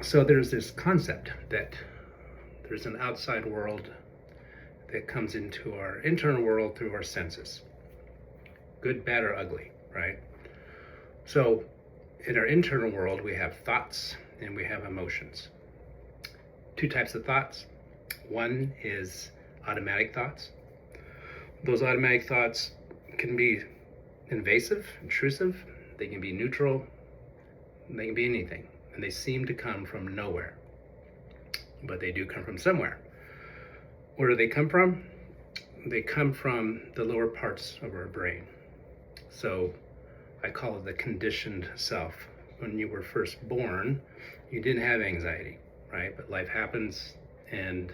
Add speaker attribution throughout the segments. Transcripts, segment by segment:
Speaker 1: So there's this concept that there's an outside world that comes into our internal world through our senses, good, bad, or ugly, right? So in our internal world, we have thoughts and we have emotions. Two types of thoughts. One is automatic thoughts. Those automatic thoughts can be invasive, intrusive, they can be neutral, they can be anything, and they seem to come from nowhere, but they do come from somewhere. Where do they come from? They come from the lower parts of our brain. So I call it the conditioned self. When you were first born, you didn't have anxiety, right? But life happens, and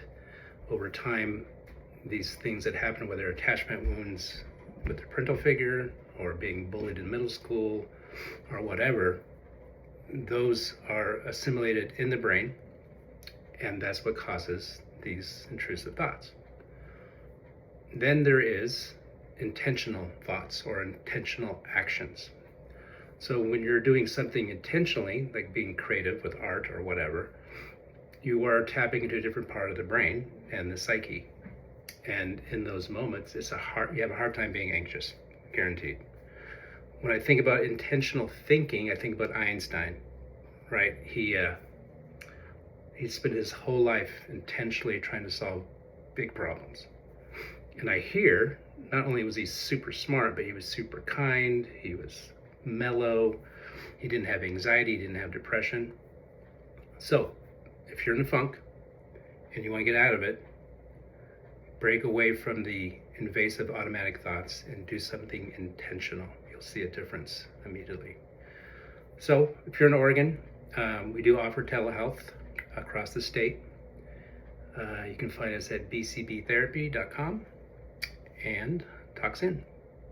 Speaker 1: over time, these things that happen, whether attachment wounds with the parental figure or being bullied in middle school or whatever, those are assimilated in the brain, and that's what causes these intrusive thoughts. Then there is intentional thoughts or intentional actions. So when you're doing something intentionally, like being creative with art or whatever, you are tapping into a different part of the brain and the psyche. And in those moments, you have a hard time being anxious, guaranteed. When I think about intentional thinking, I think about Einstein, right? He spent his whole life intentionally trying to solve big problems. And I hear, not only was he super smart, but he was super kind, he was mellow, he didn't have anxiety, he didn't have depression. So, if you're in a funk and you want to get out of it, break away from the invasive automatic thoughts and do something intentional. You'll see a difference immediately. So if you're in Oregon, we do offer telehealth across the state. You can find us at bcbtherapy.com, and talk soon.